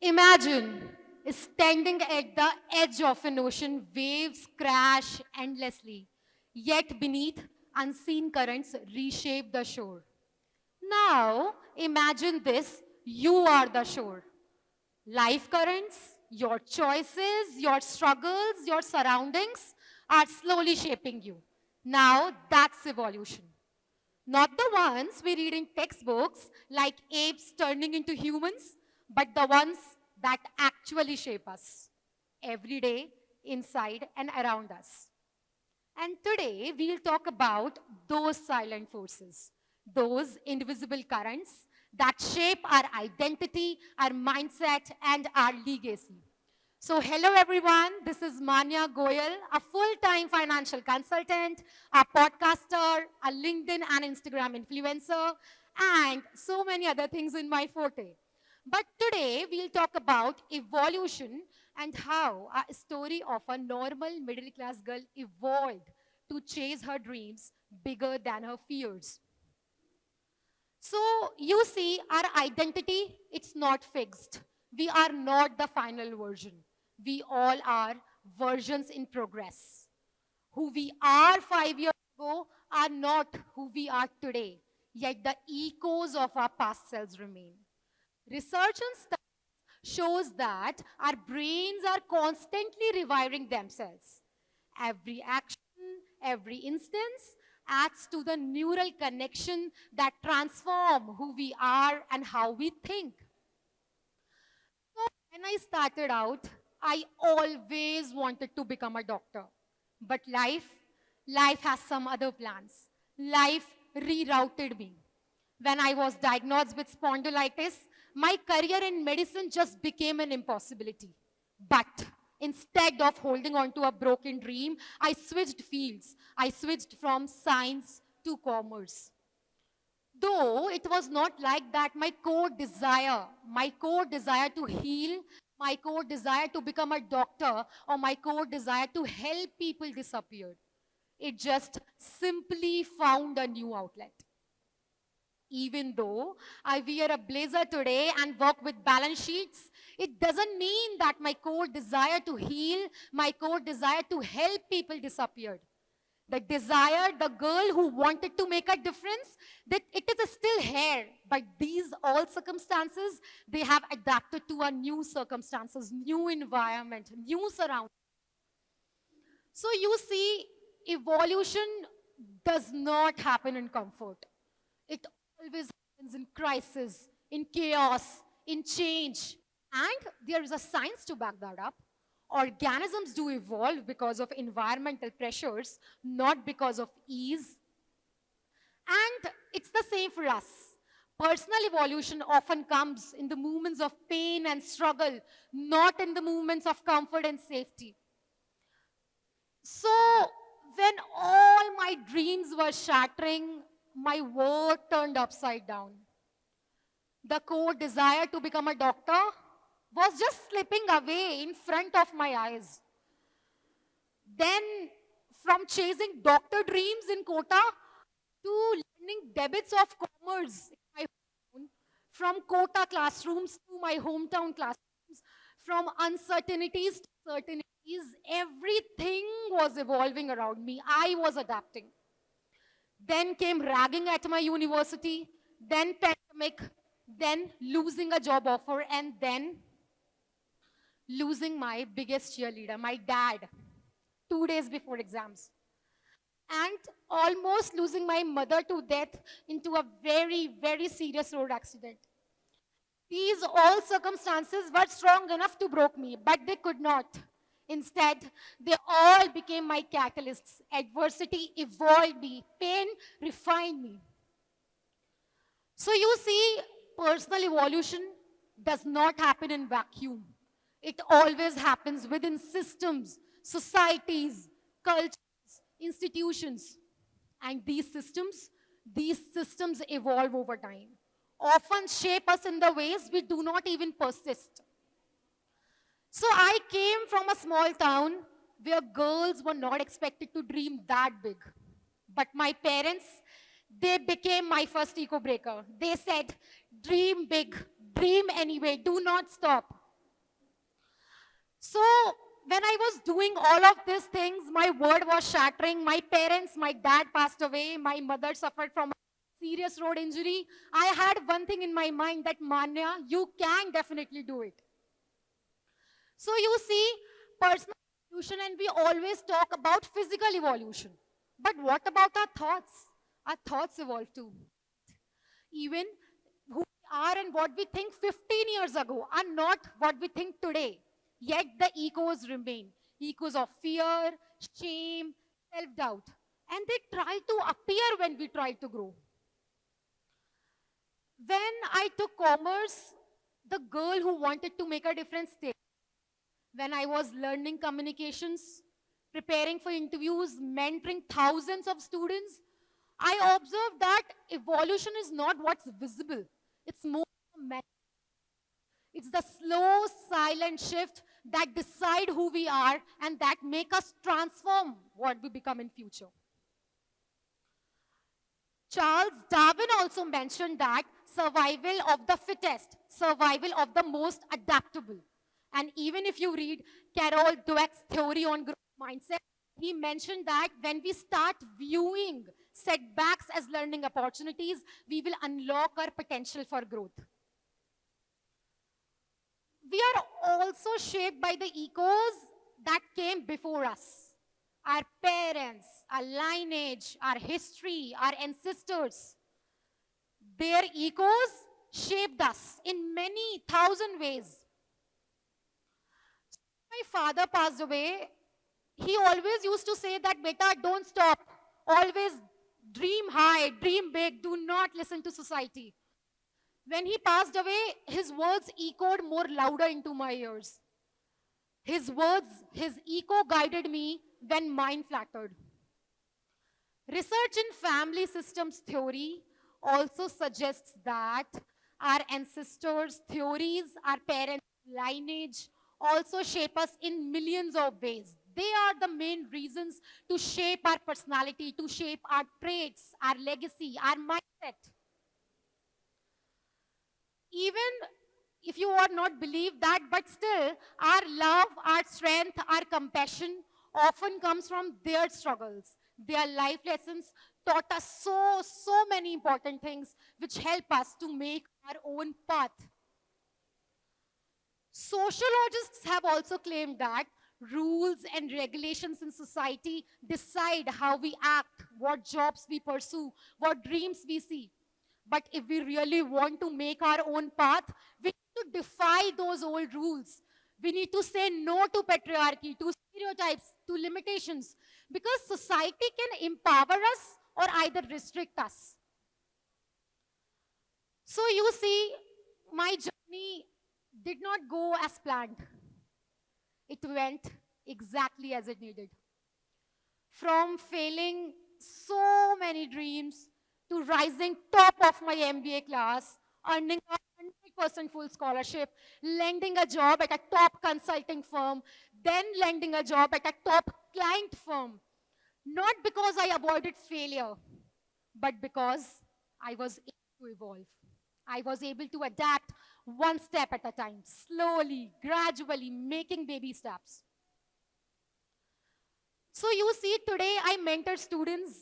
Imagine standing at the edge of an ocean, waves crash endlessly, yet beneath, unseen currents reshape the shore. Now, imagine this, you are the shore. Life currents, your choices, your struggles, your surroundings are slowly shaping you. Now, that's evolution. Not the ones we read in textbooks like apes turning into humans, but the ones that actually shape us every day, inside and around us. And today we'll talk about those silent forces, those invisible currents that shape our identity, our mindset, and our legacy. So, hello everyone. This is Manya Goyal, a full time financial consultant, a podcaster, a LinkedIn and Instagram influencer, and so many other things in my forte. But today we'll talk about evolution and how a story of a normal middle class girl evolved to chase her dreams bigger than her fears. So you see, our identity, it's not fixed. We are not the final version. We all are versions in progress. Who we are 5 years ago are not who we are today, yet the echoes of our past selves remain. Research and studies shows that our brains are constantly rewiring themselves. Every action, every instance adds to the neural connection that transform who we are and how we think. So when I started out, I always wanted to become a doctor. But life has some other plans. Life rerouted me. When I was diagnosed with spondylitis, my career in medicine just became an impossibility. But instead of holding on to a broken dream, I switched fields. I switched from science to commerce. Though it was not like that, my core desire to heal, my core desire to become a doctor, or my core desire to help people disappeared. It just simply found a new outlet. Even though I wear a blazer today and work with balance sheets, it doesn't mean that my core desire to heal, my core desire to help people disappeared. The desire, the girl who wanted to make a difference, that it is still here. But these all circumstances, they have adapted to a new circumstances, new environment, new surroundings. So you see, evolution does not happen in comfort. It always happens in crisis, in chaos, in change. And there is a science to back that up. Organisms do evolve because of environmental pressures, not because of ease. And it's the same for us. Personal evolution often comes in the moments of pain and struggle, not in the moments of comfort and safety. So, when all my dreams were shattering, my world turned upside down. The core desire to become a doctor was just slipping away in front of my eyes. Then, from chasing doctor dreams in Kota to learning debits of commerce in my hometown, from Kota classrooms to my hometown classrooms, from uncertainties to certainties, everything was evolving around me. I was adapting. Then came ragging at my university, then pandemic, then losing a job offer, and then losing my biggest cheerleader, my dad, 2 days before exams. And almost losing my mother to death into a very, very serious road accident. These all circumstances were strong enough to break me, but they could not. Instead, they all became my catalysts. Adversity evolved me, pain refined me. So you see, personal evolution does not happen in vacuum. It always happens within systems, societies, cultures, institutions. And these systems evolve over time, often shape us in the ways we do not even persist. So I came from a small town where girls were not expected to dream that big. But my parents, they became my first eco breaker. They said, dream big, dream anyway, do not stop. So when I was doing all of these things, my world was shattering. My parents, my dad passed away. My mother suffered from a serious road injury. I had one thing in my mind that Manya, you can definitely do it. So you see, personal evolution, and we always talk about physical evolution. But what about our thoughts? Our thoughts evolve too. Even who we are and what we think 15 years ago are not what we think today. Yet the echoes remain. Echoes of fear, shame, self doubt. And they try to appear when we try to grow. When I took commerce, the girl who wanted to make a difference stayed. When I was learning communications, preparing for interviews, mentoring thousands of students, I observed that evolution is not what's visible. It's more it's the slow, silent shift that decide who we are and that make us transform what we become in future. Charles Darwin also mentioned that survival of the fittest, survival of the most adaptable. And even if you read Carol Dweck's theory on growth mindset, he mentioned that when we start viewing setbacks as learning opportunities, we will unlock our potential for growth. We are also shaped by the echoes that came before us. Our parents, our lineage, our history, our ancestors. Their echoes shaped us in many thousand ways. My father passed away. He always used to say that, beta, don't stop. Always dream high, dream big. Do not listen to society. When he passed away, his words echoed more louder into my ears. His words, his echo guided me when mine flattered. Research in family systems theory also suggests that our ancestors' theories, our parents' lineage also shape us in millions of ways. They are the main reasons to shape our personality, to shape our traits, our legacy, our mindset. Even if you are not believe that, but still, our love, our strength, our compassion often comes from their struggles. Their life lessons taught us so many important things which help us to make our own path. Sociologists have also claimed that rules and regulations in society decide how we act, what jobs we pursue, what dreams we see. But if we really want to make our own path, we need to defy those old rules. We need to say no to patriarchy, to stereotypes, to limitations, because society can empower us or either restrict us. So you see, my journey did not go as planned. It went exactly as it needed. From failing so many dreams to rising top of my MBA class, earning a 100% full scholarship, landing a job at a top consulting firm, then landing a job at a top client firm. Not because I avoided failure, but because I was able to evolve. I was able to adapt one step at a time, slowly, gradually, making baby steps. So you see, today I mentor students.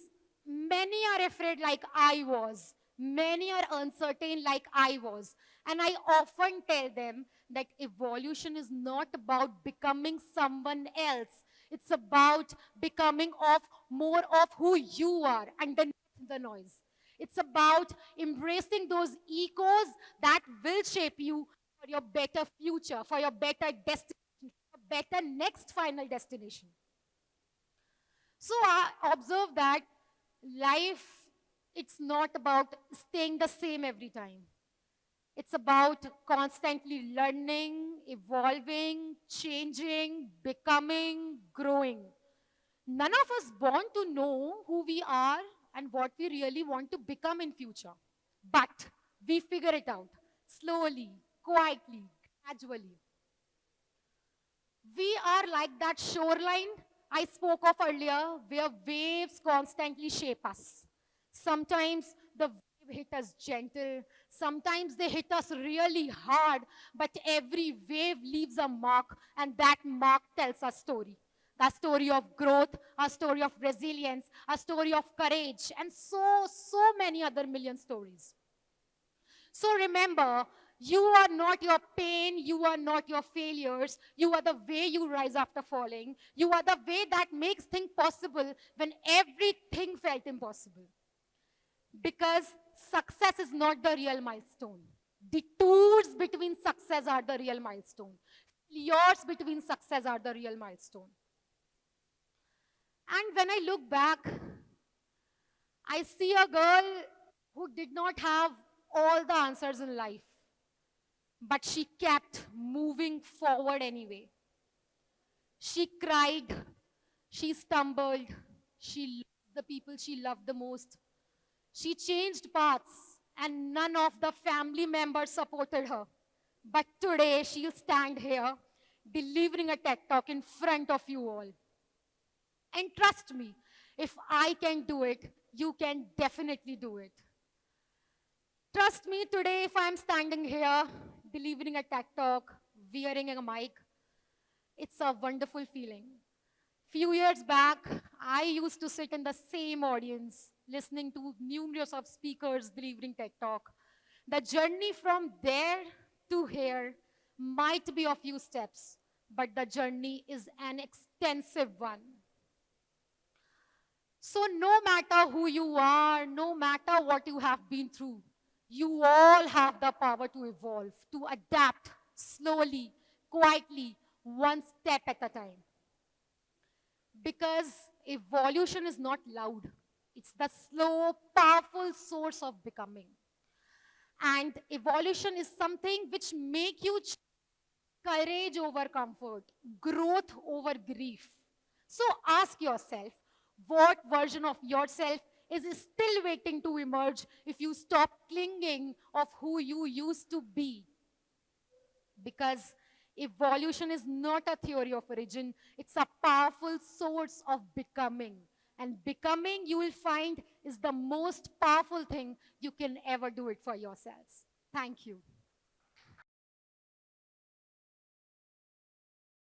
Many are afraid like I was. Many are uncertain like I was. And I often tell them that evolution is not about becoming someone else. It's about becoming of more of who you are underneath the noise. It's about embracing those echoes that will shape you for your better future, for your better destination, for better next final destination. So I observe that life, it's not about staying the same every time. It's about constantly learning, evolving, changing, becoming, growing. None of us born to know who we are and what we really want to become in future. But we figure it out slowly, quietly, gradually. We are like that shoreline I spoke of earlier, where waves constantly shape us. Sometimes the hit us gentle, sometimes they hit us really hard, but every wave leaves a mark, and that mark tells a story. A story of growth, a story of resilience, a story of courage, and so many other million stories. So remember, you are not your pain, you are not your failures, you are the way you rise after falling, you are the way that makes things possible when everything felt impossible. Because success is not the real milestone. The tours between success are the real milestone. Years between success are the real milestone. And when I look back, I see a girl who did not have all the answers in life, but she kept moving forward anyway. She cried, she stumbled, she lost the people she loved the most. She changed paths, and none of the family members supported her. But today, she'll stand here delivering a TED talk in front of you all. And trust me, if I can do it, you can definitely do it. Trust me, today, if I'm standing here delivering a TED talk, wearing a mic, it's a wonderful feeling. Few years back, I used to sit in the same audience, listening to numerous of speakers delivering TED talk. The journey from there to here might be a few steps, but the journey is an extensive one. So no matter who you are, no matter what you have been through, you all have the power to evolve, to adapt slowly, quietly, one step at a time. Because evolution is not loud. It's the slow, powerful source of becoming. And evolution is something which make you courage over comfort, growth over grief. So ask yourself, what version of yourself is still waiting to emerge if you stop clinging of who you used to be? Because evolution is not a theory of origin, it's a powerful source of becoming. And becoming, you will find, is the most powerful thing you can ever do it for yourselves. Thank you.